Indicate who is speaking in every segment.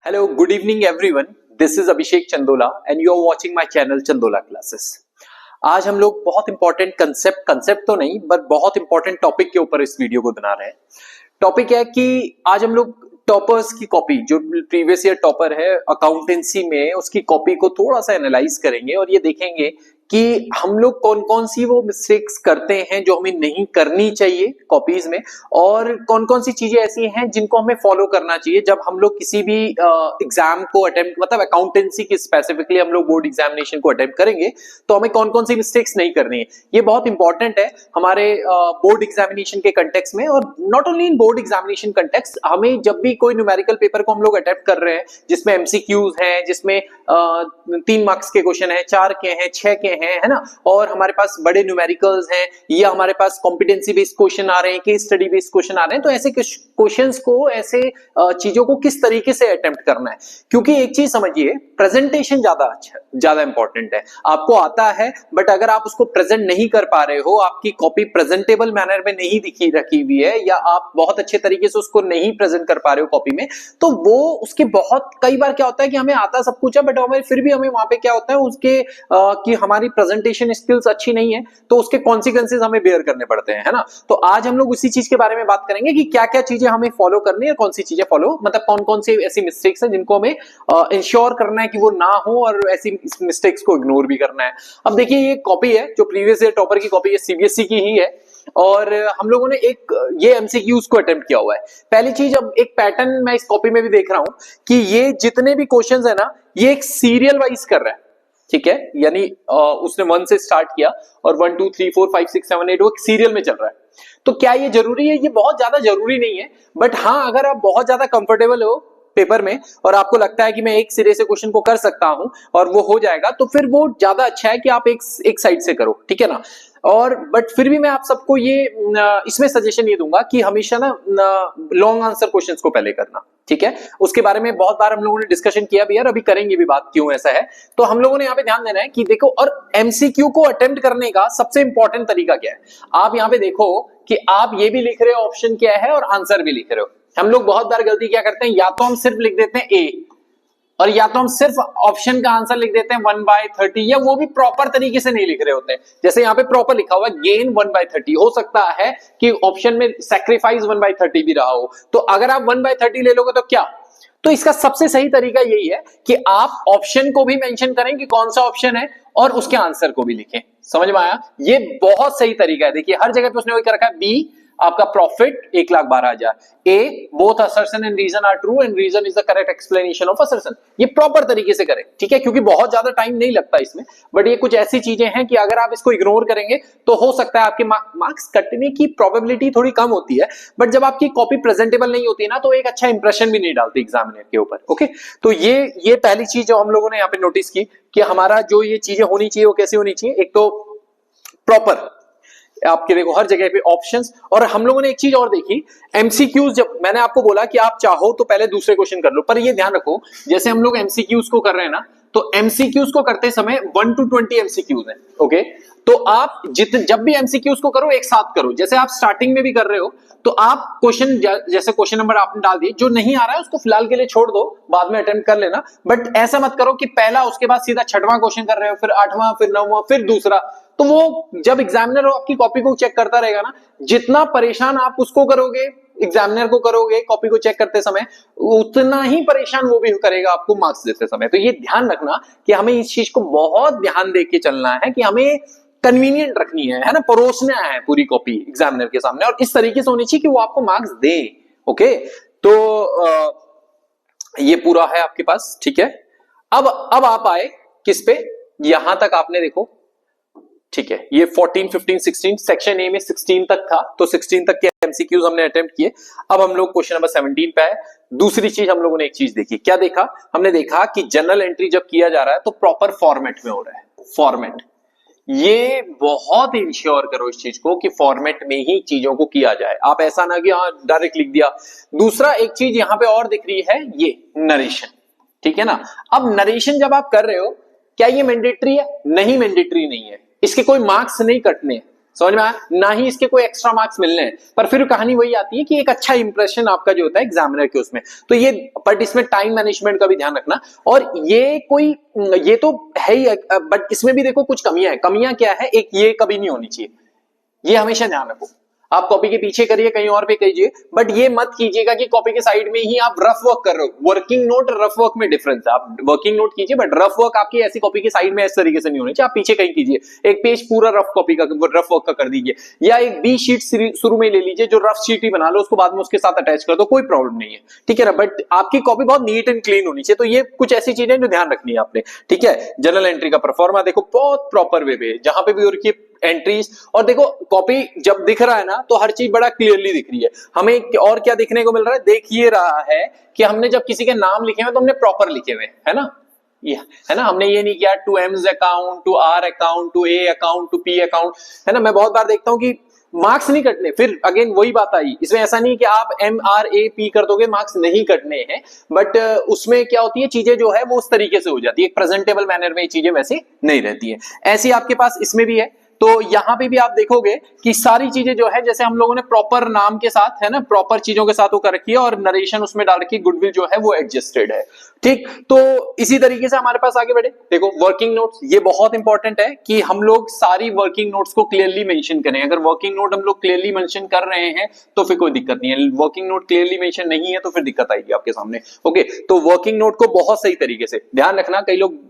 Speaker 1: Hello, good evening everyone. This is Abhishek Chandola and you are watching my channel Chandola Classes. आज हम लोग बहुत important concept तो नहीं बट बहुत इंपॉर्टेंट टॉपिक के ऊपर इस वीडियो को बना रहे हैं। टॉपिक है कि आज हम लोग टॉपर्स की कॉपी, जो प्रीवियस ईयर टॉपर है अकाउंटेंसी में, उसकी कॉपी को थोड़ा सा एनालाइज करेंगे और ये देखेंगे कि हम लोग कौन कौन सी वो मिस्टेक्स करते हैं जो हमें नहीं करनी चाहिए कॉपीज में, और कौन कौन सी चीजें ऐसी हैं जिनको हमें फॉलो करना चाहिए जब हम लोग किसी भी एग्जाम को अटेम्प्ट, मतलब अकाउंटेंसी की स्पेसिफिकली हम लोग बोर्ड एग्जामिनेशन को अटेम्प्ट करेंगे तो हमें कौन कौन सी मिस्टेक्स नहीं करनी है। ये बहुत इंपॉर्टेंट है हमारे बोर्ड एग्जामिनेशन के कंटेक्स्ट में, और not only in board examination context, हमें जब भी कोई न्यूमेरिकल पेपर को हम लोग अटेम्प्ट कर रहे हैं जिसमें एमसीक्यूज हैं, जिसमें 3 मार्क्स के क्वेश्चन है, 4 के हैं, 6 के हैं, है ना, और हमारे पास बड़े न्यूमेरिकल्स हैं या हमारे पास कॉम्पिटेंसी बेस्ड क्वेश्चन आ रहे हैं, केस स्टडी बेस्ड क्वेश्चन आ रहे हैं, तो ऐसे क्वेश्चंस को, ऐसे चीजों को किस तरीके से अटेम्प्ट करना है। क्योंकि एक चीज समझिए, प्रेजेंटेशन ज्यादा इंपॉर्टेंट है। आपको आता है बट अगर आप उसको प्रेजेंट नहीं कर पा रहे हो, आपकी कॉपी प्रेजेंटेबल मैनर में नहीं रखी हुई है, या आप बहुत अच्छे तरीके से उसको नहीं प्रेजेंट कर पा रहे हो कॉपी में, तो वो उसके बहुत कई बार क्या होता है कि हमें आता सब कुछ है बट हमें फिर भी हमें वहां पे क्या होता है उसके कि हमारी प्रेजेंटेशन स्किल्स अच्छी नहीं है, तो उसके कॉन्सिक्वेंसेस हमें बेयर करने पड़ते हैं, है ना। तो आज हम लोग उसी चीज के बारे में बात करेंगे कि क्या क्या चीजें हमें फॉलो करनी है, कौन सी चीजें फॉलो, मतलब कौन कौन सी ऐसी मिस्टेक्स हैं जिनको हमें इंश्योर करना है कि वो ना हो, और ऐसी मिस्टेक्स को इग्नोर भी करना है। अब देखिए, ये कॉपी है जो प्रीवियस ईयर टॉपर की कॉपी है, सीबीएसई की ही है, और हम लोगों ने ये एमसीक्यूज को अटेम्प्ट किया हुआ है। पहली चीज, अब एक पैटर्न मैं इस कॉपी में भी देख रहा हूं कि ये जितने भी क्वेश्चंस है ना, ये एक सीरियल वाइज कर रहा है, ठीक है, यानी उसने 1 से स्टार्ट किया और 1 2 3 4 5 6 7 8 वो एक सीरियल में चल रहा है। तो क्या ये जरूरी है? ये बहुत ज्यादा जरूरी नहीं है, बट हाँ, अगर आप बहुत ज्यादा कंफर्टेबल हो पेपर में और आपको लगता है कि मैं एक सिरे से क्वेश्चन को कर सकता हूं और वो हो जाएगा, तो फिर वो ज्यादा अच्छा है कि आप एक साइड से करो, ठीक है ना। और बट फिर भी मैं आप सबको ये इसमें सजेशन ये दूंगा कि हमेशा ना लॉन्ग आंसर क्वेश्चंस को पहले करना, ठीक है। उसके बारे में बहुत बार हम लोगों ने डिस्कशन किया भी है और अभी करेंगे भी बात क्यों ऐसा है। तो हम लोगों ने यहाँ पे ध्यान देना है कि देखो, और एमसीक्यू को अटेम्प्ट करने का सबसे इंपॉर्टेंट तरीका क्या है, आप यहाँ पे देखो कि आप ये भी लिख रहे हो ऑप्शन क्या है और आंसर भी लिख रहे हो। हम लोग बहुत बार गलती क्या करते हैं, या तो हम सिर्फ लिख देते हैं ए, और या तो हम सिर्फ ऑप्शन का आंसर लिख देते हैं 1/30, या वो भी प्रॉपर तरीके से नहीं लिख रहे होते हैं। जैसे यहाँ पे प्रॉपर लिखा हुआ है गेन 1/30, हो सकता है कि ऑप्शन में सैक्रिफाइस 1/30 भी रहा हो, तो अगर आप 1/30 ले लोगे तो क्या, तो इसका सबसे सही तरीका यही है कि आप ऑप्शन को भी मेंशन करें कि कौन सा ऑप्शन है और उसके आंसर को भी लिखें। समझ में आया? ये बहुत सही तरीका है। देखिए, हर जगह पे उसने वही कर रखा है, बी आपका profit 1,12,000, A both assertion and reason are true and reason is the correct explanation of assertion. ये प्रॉपर तरीके से करें, ठीक है, क्योंकि बहुत ज्यादा टाइम नहीं लगता इसमें, बट ये कुछ ऐसी चीजें हैं कि अगर आप इसको इग्नोर करेंगे तो हो सकता है आपके मार्क्स कटने की प्रोबेबिलिटी थोड़ी कम होती है, बट जब आपकी कॉपी प्रेजेंटेबल नहीं होती है ना, तो एक अच्छा इंप्रेशन भी नहीं डालती एग्जामिनर के ऊपर। ओके, तो ये पहली चीज जो हम लोगों ने यहाँ पे नोटिस की कि हमारा जो ये चीजें होनी चाहिए वो कैसी होनी चाहिए। एक तो प्रॉपर आपके देखो हर जगह पे ऑप्शंस, और हम लोगों ने एक चीज और देखी, एमसीक्यूज, जब मैंने आपको बोला कि आप चाहो तो पहले दूसरे क्वेश्चन कर लो, पर ये ध्यान रखो, जैसे हम लोग एमसीक्यूज को कर रहे हैं ना, तो एमसीक्यूज को करते समय 1 to 20 एमसीक्यूज है, ओके। तो आप जब भी एमसीक्यूज को करो एक साथ करो, जैसे आप स्टार्टिंग में भी कर रहे हो, तो आप क्वेश्चन, जैसे क्वेश्चन नंबर आपने डाल दिए, जो नहीं आ रहा है उसको फिलहाल के लिए छोड़ दो, बाद में अटेम्प्ट कर लेना, बट ऐसा मत करो कि पहला उसके बाद सीधा 6वां क्वेश्चन कर रहे हो, फिर 8वां, फिर 9वां, फिर दूसरा। तो वो जब एग्जामिनर आपकी कॉपी को चेक करता रहेगा ना, जितना परेशान आप उसको करोगे, एग्जामिनर को करोगे कॉपी को चेक करते समय, उतना ही परेशान वो भी करेगा आपको मार्क्स देते समय। तो ये ध्यान रखना कि हमें इस चीज को बहुत ध्यान दे के चलना है कि हमें कन्वीनियंट रखनी है ना, परोसना है पूरी कॉपी एग्जामिनर के सामने, और इस तरीके से होनी चाहिए कि वो आपको मार्क्स दे। ओके, तो ये पूरा है आपके पास, ठीक है। अब आप आए किस पे, यहां तक आपने देखो, ठीक है, ये 14, 15, 16 सेक्शन ए में 16 तक था, तो 16 तक के एमसीक्यूज हमने अटेम्प्ट किए। अब हम लोग क्वेश्चन नंबर 17 पे आए। दूसरी चीज हम लोगों ने एक चीज देखी, क्या देखा हमने, देखा कि जर्नल एंट्री जब किया जा रहा है तो प्रॉपर फॉर्मेट में हो रहा है। फॉर्मेट, ये बहुत इंश्योर करो इस चीज को कि फॉर्मेट में ही चीजों को किया जाए, आप ऐसा ना कि हाँ डायरेक्ट लिख दिया। दूसरा एक चीज यहां पे और दिख रही है, ये नरेशन, ठीक है ना। अब नरेशन जब आप कर रहे हो, क्या ये मैंडेटरी है? नहीं, मैंडेटरी नहीं है, इसके कोई मार्क्स नहीं कटने, समझ में आया? ना ही इसके कोई एक्स्ट्रा मार्क्स मिलने हैं, पर फिर कहानी वही आती है कि एक अच्छा इंप्रेशन आपका जो होता है एग्जामिनर के उसमें, तो ये बट इसमें टाइम मैनेजमेंट का भी ध्यान रखना। और ये तो है ही, बट इसमें भी देखो कुछ कमियां है। कमियां क्या है? एक, ये कभी नहीं होनी चाहिए, ये हमेशा ध्यान रखो। आप कॉपी के पीछे करिए, कहीं और पे कीजिए, बट ये मत कीजिएगा कि कॉपी के साइड में ही आप रफ वर्क कर रहे हो। वर्किंग नोट रफ वर्क में डिफरेंस है। आप वर्किंग नोट कीजिए, बट रफ वर्क आपकी ऐसी कॉपी के साइड में इस तरीके से नहीं होनी चाहिए। आप पीछे कहीं कीजिए, एक पेज पूरा रफ कॉपी का, रफ वर्क का कर दीजिए, या एक बी शीट शुरू में ले लीजिए, जो रफ शीट ही बना लो, उसको बाद में उसके साथ अटैच कर दो, कोई प्रॉब्लम नहीं है, ठीक है ना। बट आपकी कॉपी बहुत नीट एंड क्लीन होनी चाहिए। तो ये कुछ ऐसी चीजें जो ध्यान रखनी है आपने, ठीक है। जर्नल एंट्री का परफॉर्मा देखो बहुत प्रॉपर वे पे, जहां पे भी हो रखी है एंट्रीज। और देखो कॉपी जब दिख रहा है ना, तो हर चीज बड़ा क्लियरली दिख रही है। हमें और क्या देखने को मिल रहा है? देख ये रहा है कि हमने जब किसी के नाम लिखे हुए तो हमने प्रॉपर लिखे हुए, है ना, ये है ना। हमने ये नहीं किया to M's account, to R account, to A account, to P account, है ना। मैं बहुत बार देखता हूं कि मार्क्स नहीं कटने, फिर अगेन वही बात आई, इसमें ऐसा नहीं कि आप एम आर ए पी कर दोगे मार्क्स नहीं कटने हैं, बट उसमें क्या होती है, चीजें जो है वो उस तरीके से हो जाती है, एक प्रेजेंटेबल मैनर में ये चीजें वैसे नहीं रहती है। ऐसी आपके पास इसमें भी है। तो यहां पे भी आप देखोगे कि सारी चीजें जो है, जैसे हम लोगों ने प्रॉपर नाम के साथ, है ना, प्रॉपर चीजों के साथ वो कर रखी है, और नरेशन उसमें डाल रखी है, गुडविल जो है वो एडजस्टेड है, ठीक। तो इसी तरीके से हमारे पास आगे बढ़े, देखो वर्किंग नोट्स, ये बहुत इंपॉर्टेंट है कि हम लोग सारी वर्किंग नोट्स को क्लियरली मेंशन करें। अगर वर्किंग नोट हम लोग क्लियरली मेंशन कर रहे हैं तो फिर कोई दिक्कत नहीं है, वर्किंग नोट क्लियरली मेंशन नहीं है तो फिर दिक्कत आएगी आपके सामने। ओके, तो वर्किंग नोट को बहुत सही तरीके से ध्यान रखना। कई लोग,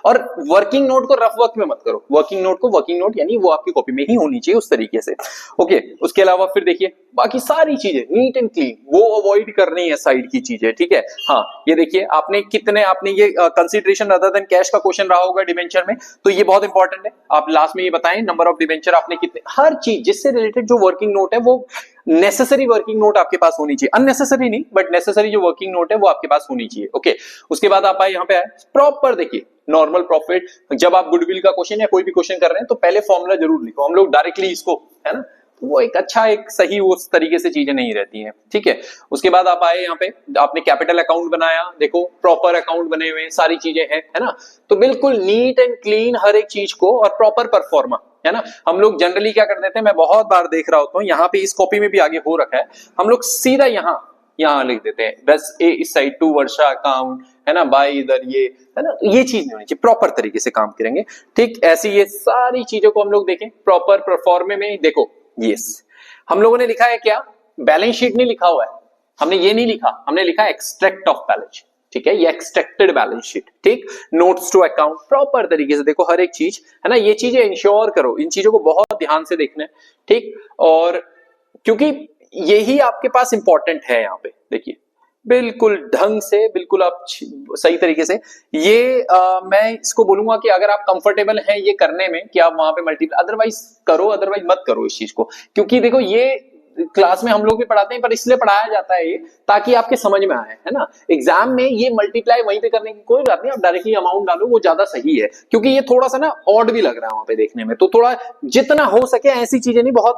Speaker 1: और वर्किंग नोट को रफ वर्क में मत करो, वर्किंग नोट को वर्किंग नोट यानी वो आपकी कॉपी में ही होनी चाहिए उस तरीके से। ओके, उसके अलावा फिर देखिए बाकी सारी चीजें नीट एंड क्लीन, वो अवॉइड करनी है साइड की चीजें, ठीक है। हाँ, ये देखिए आपने कितने, आपने ये कंसीडरेशन अदर देन कैश का क्वेश्चन रहा होगा डिबेंचर में, तो ये बहुत इंपॉर्टेंट है। आप लास्ट में ये बताएं नंबर ऑफ डिबेंचर आपने कितने, हर चीज जिससे रिलेटेड जो वर्किंग नोट है वो नेसेसरी वर्किंग नोट आपके पास होनी चाहिए, अननेसेसरी नहीं, बट नेसेसरी जो वर्किंग नोट है वो आपके पास होनी चाहिए। ओके, उसके बाद आप आए यहाँ पे आए प्रॉपर, देखिए नॉर्मल प्रॉफिट, जब आप गुडविल का क्वेश्चन या कोई भी क्वेश्चन कर रहे हैं तो पहले फॉर्मूला जरूर लिखो। हम लोग डायरेक्टली इसको, है ना, तो वो एक अच्छा, एक सही उस तरीके से चीजें नहीं रहती हैं, ठीक है। उसके बाद आप आए यहाँ पे, आपने कैपिटल अकाउंट बनाया, देखो प्रॉपर अकाउंट बने हुए, सारी चीजें हैं, है ना। तो बिल्कुल नीट एंड क्लीन हर एक चीज को, और प्रॉपर परफॉर्मा, है ना। हम लोग जनरली क्या कर देते हैं, मैं बहुत बार देख रहा होता हूँ, यहाँ पे इस कॉपी में भी आगे हो रखा है, हम लोग सीधा यहाँ लिख देते हैं, बस ए इस साइड टू वर्षा अकाउंट, है ना, बाय इधर ये, है ना। तो ये चीज नहीं होनी चाहिए, प्रॉपर तरीके से काम करेंगे, ठीक। ऐसी ये सारी चीजों को हम लोग देखें प्रॉपर परफॉर्मे में। देखो यस, हम लोगों ने लिखा है क्या, बैलेंस शीट नहीं लिखा हुआ है, हमने ये नहीं लिखा, हमने लिखा एक्सट्रैक्ट ऑफ बैलेंस, ठीक है, ये एक्सट्रैक्टेड बैलेंस शीट, ठीक। नोट्स टू अकाउंट प्रॉपर तरीके से देखो हर एक चीज, है ना। ये चीजें इंश्योर करो, इन चीजों को बहुत ध्यान से देखना है, ठीक। और क्योंकि यही आपके पास इंपॉर्टेंट है, यहाँ पे देखिए बिल्कुल ढंग से, बिल्कुल आप सही तरीके से ये मैं इसको बोलूंगा कि अगर आप कंफर्टेबल हैं ये करने में कि आप वहां पे मल्टीप्लाई, अदरवाइज करो, अदरवाइज मत करो इस चीज को। क्योंकि देखो ये क्लास में हम लोग भी पढ़ाते हैं, पर इसलिए पढ़ाया जाता है ये ताकि आपके समझ में आए, है ना। एग्जाम में ये मल्टीप्लाई वहीं पे करने की कोई बात नहीं, आप डायरेक्टली अमाउंट डालो, वो ज्यादा सही है। क्योंकि ये थोड़ा सा ना ऑड भी लग रहा है वहां पे देखने में, तो थोड़ा जितना हो सके ऐसी चीजें नहीं, बहुत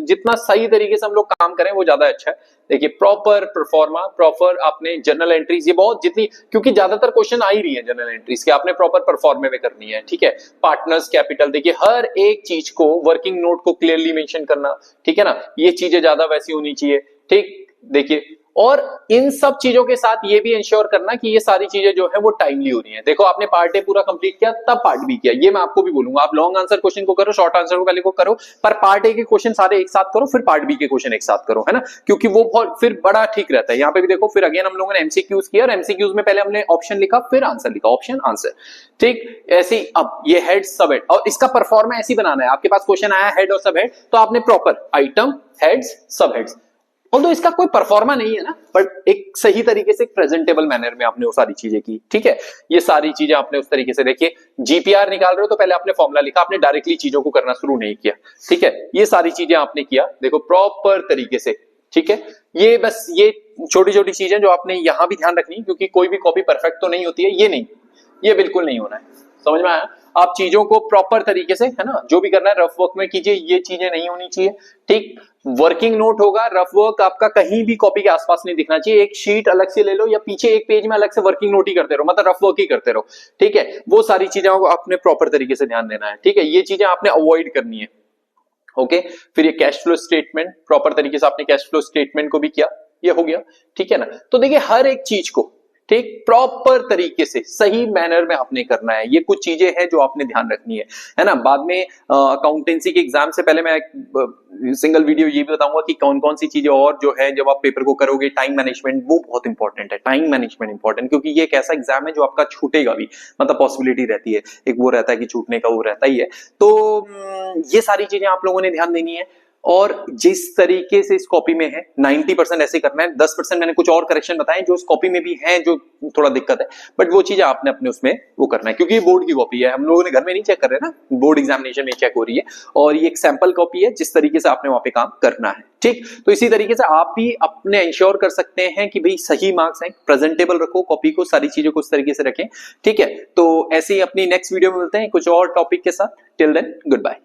Speaker 1: जितना सही तरीके से हम लोग काम करें वो ज्यादा अच्छा है। देखिए प्रॉपर परफॉर्मा, प्रॉपर आपने जर्नल एंट्रीज, ये बहुत जितनी, क्योंकि ज्यादातर क्वेश्चन आ ही रही है जर्नल एंट्रीज के, आपने प्रॉपर परफॉर्मे में करनी है, ठीक है। पार्टनर्स कैपिटल, देखिए हर एक चीज को, वर्किंग नोट को क्लियरली मेंशन करना, ठीक है ना, ये चीजें ज्यादा वैसी होनी चाहिए, ठीक। देखिए, और इन सब चीजों के साथ ये भी इंश्योर करना कि ये सारी चीजें जो है वो टाइमली हो रही है। देखो आपने पार्ट ए पूरा कंप्लीट किया, तब पार्ट बी किया, ये मैं आपको भी बोलूंगा, आप लॉन्ग आंसर क्वेश्चन को करो, शॉर्ट आंसर को पहले को करो, पर पार्ट ए के क्वेश्चन सारे एक साथ करो, फिर पार्ट बी के क्वेश्चन एक साथ करो, है ना, क्योंकि वो फिर बड़ा ठीक रहता है। यहाँ पे भी देखो, फिर अगेन हम लोगों ने एमसीक्यूज किया, और एमसीक्यूज में पहले हमने ऑप्शन लिखा, फिर आंसर लिखा, ऑप्शन आंसर, ठीक। ऐसे अब ये हेड सब हेड, और इसका परफॉर्मा ऐसे बनाना है। आपके पास क्वेश्चन आया हेड और सब हेड, तो आपने प्रॉपर आइटम, हेड्स, सब हेड्स, ऑल्दो इसका कोई परफॉर्मा नहीं है ना, बट एक सही तरीके से प्रेजेंटेबल मैनर में आपने वो सारी चीजें की, ठीक है। ये सारी चीजें आपने उस तरीके से, देखिए जीपीआर निकाल रहे हो तो पहले आपने फॉर्मूला लिखा, आपने डायरेक्टली चीजों को करना शुरू नहीं किया, ठीक है। ये सारी चीजें आपने किया, देखो प्रॉपर तरीके से, ठीक है। ये बस ये छोटी छोटी चीजें जो आपने यहां भी ध्यान रखनी, क्योंकि कोई भी कॉपी परफेक्ट तो नहीं होती है, ये नहीं, ये बिल्कुल नहीं होना है, समझ में आया। आप चीजों को प्रॉपर तरीके से, है ना, जो भी करना है रफ वर्क में कीजिए, ये चीजें नहीं होनी चाहिए, ठीक। वर्किंग नोट होगा, रफ वर्क आपका कहीं भी कॉपी के आसपास नहीं दिखना चाहिए। एक शीट अलग से ले लो, या पीछे एक पेज में अलग से वर्किंग नोट ही करते रहो, मतलब रफ वर्क ही करते रहो, ठीक है। वो सारी चीजें आपने प्रॉपर तरीके से ध्यान देना है, ठीक है। ये चीजें आपने अवॉइड करनी है। ओके फिर ये कैश फ्लो स्टेटमेंट, प्रॉपर तरीके से आपने कैश फ्लो स्टेटमेंट को भी किया, ये हो गया, ठीक है ना। तो देखिए हर एक चीज को ठीक प्रॉपर तरीके से सही मैनर में आपने करना है। ये कुछ चीजें हैं जो आपने ध्यान रखनी है ना। बाद में अकाउंटेंसी के एग्जाम से पहले मैं एक सिंगल वीडियो ये भी बताऊंगा कि कौन कौन सी चीजें और जो है जब आप पेपर को करोगे, टाइम मैनेजमेंट वो बहुत इंपॉर्टेंट है। टाइम मैनेजमेंट इंपॉर्टेंट, क्योंकि ये एक ऐसा एग्जाम है जो आपका छूटेगा भी, मतलब पॉसिबिलिटी रहती है, एक वो रहता है कि छूटने का वो रहता ही है। तो ये सारी चीजें आप लोगों ने ध्यान देनी है। और जिस तरीके से इस कॉपी में है 90% ऐसे करना है, 10% मैंने कुछ और करेक्शन बताए जो इस कॉपी में भी है जो थोड़ा दिक्कत है, बट वो चीजें आपने अपने उसमें वो करना है, क्योंकि ये बोर्ड की कॉपी है, हम लोगों ने घर में नहीं चेक कर रहे ना, बोर्ड एग्जामिनेशन में चेक हो रही है, और ये एक सैंपल कॉपी है जिस तरीके से आपने वहां पे काम करना है, ठीक। तो इसी तरीके से आप भी अपने इंश्योर कर सकते हैं कि भाई सही मार्क्स हैं, प्रेजेंटेबल रखो कॉपी को, सारी चीजों को उस तरीके से रखें, ठीक है। तो ऐसे ही अपनी नेक्स्ट वीडियो में मिलते हैं कुछ और टॉपिक के साथ। Till then good bye.